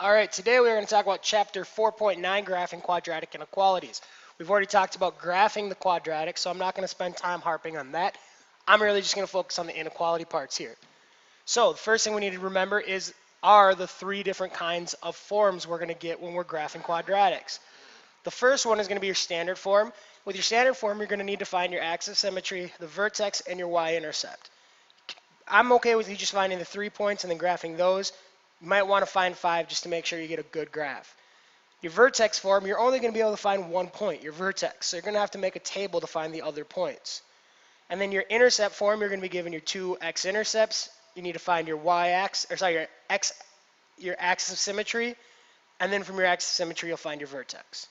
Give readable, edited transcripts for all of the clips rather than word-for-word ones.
Alright, today we're going to talk about Chapter 4.9, Graphing Quadratic Inequalities. We've already talked about graphing the quadratic, so I'm not going to spend time harping on that. I'm really just going to focus on the inequality parts here. So the first thing we need to remember are the three different kinds of forms we're going to get when we're graphing quadratics. The first one is going to be your standard form. With your standard form, you're going to need to find your axis of symmetry, the vertex, and your y-intercept. I'm okay with you just finding the 3 points and then graphing those. You might want to find 5 just to make sure you get a good graph. Your vertex form, you're only going to be able to find 1 point, your vertex. So you're going to have to make a table to find the other points. And then your intercept form, you're going to be given your two x-intercepts. You need to find your your axis of symmetry. And then from your axis of symmetry, you'll find your vertex.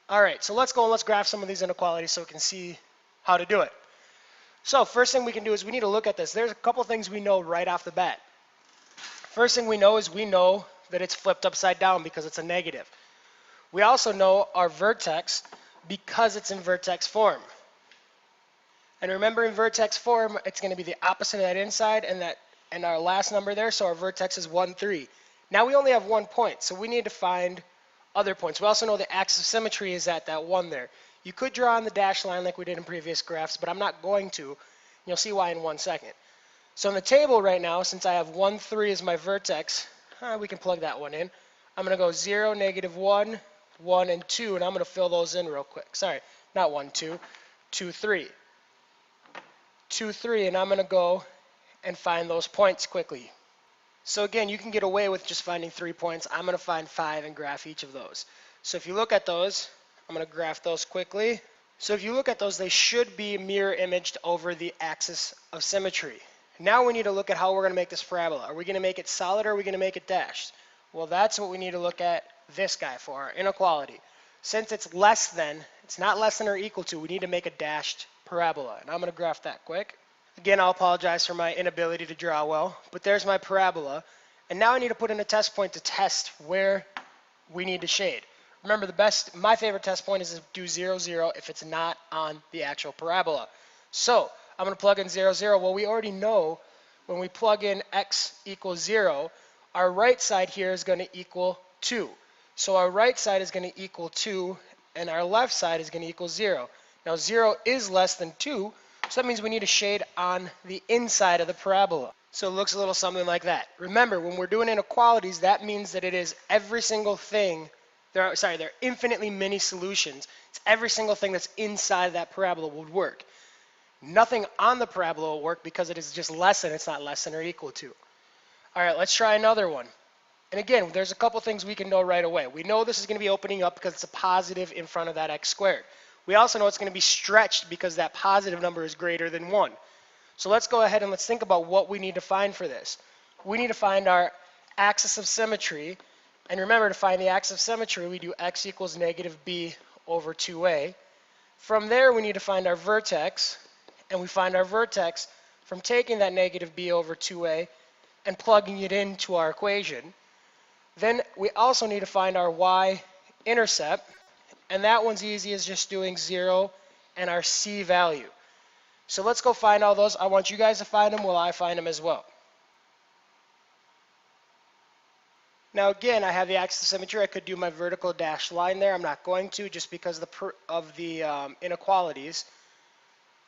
All right, so let's go and let's graph some of these inequalities so we can see how to do it. So first thing we can do is we need to look at this. There's a couple things we know right off the bat. First thing we know is we know that it's flipped upside down because it's a negative. We also know our vertex because it's in vertex form. And remember, in vertex form, it's going to be the opposite of that inside and our last number there, so our vertex is 1, 3. Now we only have 1 point, so we need to find other points. We also know the axis of symmetry is at that 1 there. You could draw on the dashed line like we did in previous graphs, but I'm not going to. You'll see why in 1 second. So in the table right now, since I have 1, 3 as my vertex, we can plug that one in. I'm going to go 0, -1, 1, and 2, and I'm going to fill those in real quick. Sorry, not 1, 2, 2, 3. 2, 3, and I'm going to go and find those points quickly. So again, you can get away with just finding 3 points. I'm going to find 5 and graph each of those. So if you look at those, I'm going to graph those quickly. So if you look at those, they should be mirror imaged over the axis of symmetry. Now we need to look at how we're going to make this parabola. Are we going to make it solid or are we going to make it dashed? Well, that's what we need to look at this guy for, our inequality. Since it's not less than or equal to, we need to make a dashed parabola. And I'm going to graph that quick. Again, I'll apologize for my inability to draw well, but there's my parabola. And now I need to put in a test point to test where we need to shade. Remember, my favorite test point is to do 0, 0 if it's not on the actual parabola. So I'm going to plug in 0, 0. Well, we already know when we plug in x equals 0, our right side here is going to equal 2. So our right side is going to equal 2, and our left side is going to equal 0. Now 0 is less than 2, so that means we need to shade on the inside of the parabola. So it looks a little something like that. Remember, when we're doing inequalities, that means that it is every single thing. There are infinitely many solutions. It's every single thing that's inside that parabola would work. Nothing on the parabola will work because it is just less than, it's not less than or equal to. All right, let's try another one. And again, there's a couple things we can know right away. We know this is going to be opening up because it's a positive in front of that x squared. We also know it's going to be stretched because that positive number is greater than 1. So let's go ahead and let's think about what we need to find for this. We need to find our axis of symmetry. And remember, to find the axis of symmetry, we do x equals -b over 2a. From there, we need to find our vertex. And we find our vertex from taking that -b over 2a and plugging it into our equation. Then we also need to find our y-intercept, and that one's easy as just doing 0 and our c value. So let's go find all those. I want you guys to find them while I find them as well. Now again, I have the axis of symmetry. I could do my vertical dashed line there. I'm not going to just because of the inequalities.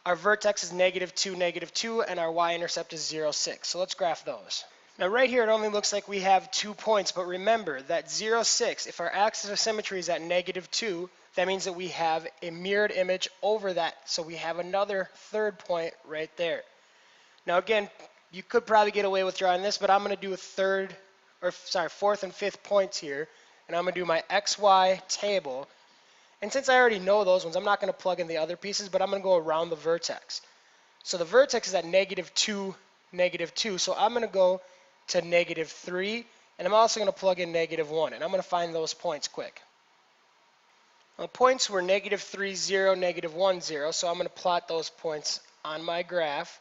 Our vertex is -2, -2, and our y-intercept is 0, 6. So let's graph those. Now right here, it only looks like we have 2 points, but remember that 0, 6, if our axis of symmetry is at -2, that means that we have a mirrored image over that. So we have another third point right there. Now again, you could probably get away with drawing this, but I'm going to do fourth and fifth points here, and I'm going to do my XY table. And since I already know those ones, I'm not going to plug in the other pieces, but I'm going to go around the vertex. So the vertex is at -2, -2. So I'm going to go to -3, and I'm also going to plug in -1, and I'm going to find those points quick. Well, the points were -3, 0, -1, 0. So I'm going to plot those points on my graph.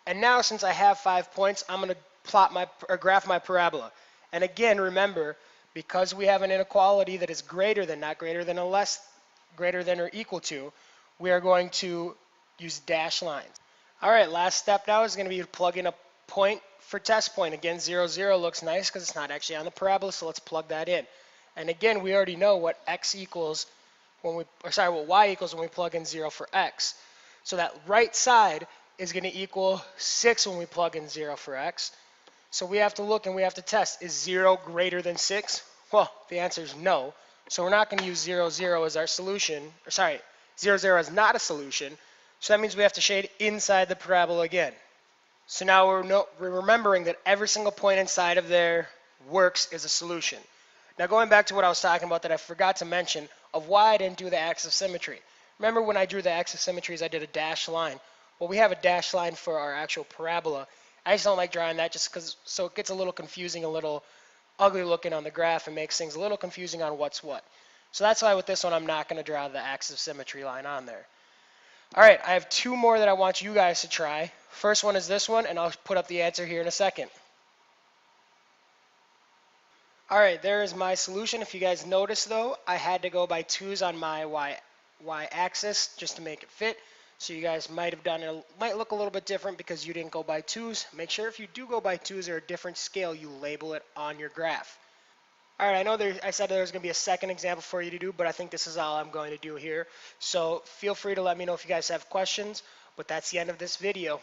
And now, since I have 5 points, I'm going to graph my parabola. And again, remember, because we have an inequality that is greater than, not greater than, greater than or equal to, we are going to use dashed lines. All right, last step now is going to be to plug in a point for test point. Again, 0, 0 looks nice because it's not actually on the parabola, so let's plug that in. And again, we already know what x equals when we, or sorry, what y equals when we plug in 0 for x. So that right side is going to equal 6 when we plug in 0 for x. So we have to look and we have to test, is 0 greater than 6? Well, the answer is no. So we're not going to use 0, 0 as our solution, or sorry, 0, 0 is not a solution. So that means we have to shade inside the parabola again. So now we're remembering that every single point inside of there works as a solution. Now going back to what I was talking about that I forgot to mention of why I didn't do the axis of symmetry. Remember when I drew the axis of symmetries, I did a dashed line. Well, we have a dashed line for our actual parabola. I just don't like drawing that just because, so it gets a little confusing, a little ugly looking on the graph and makes things a little confusing on what's what. So that's why with this one I'm not going to draw the axis of symmetry line on there. All right, I have two more that I want you guys to try. First one is this one, and I'll put up the answer here in a second. All right, there is my solution. If you guys notice, though, I had to go by 2's on my y-axis just to make it fit. So you guys might have done it, might look a little bit different because you didn't go by 2's. Make sure if you do go by 2's or a different scale, you label it on your graph. All right, I know I said there was going to be a second example for you to do, but I think this is all I'm going to do here. So feel free to let me know if you guys have questions, but that's the end of this video.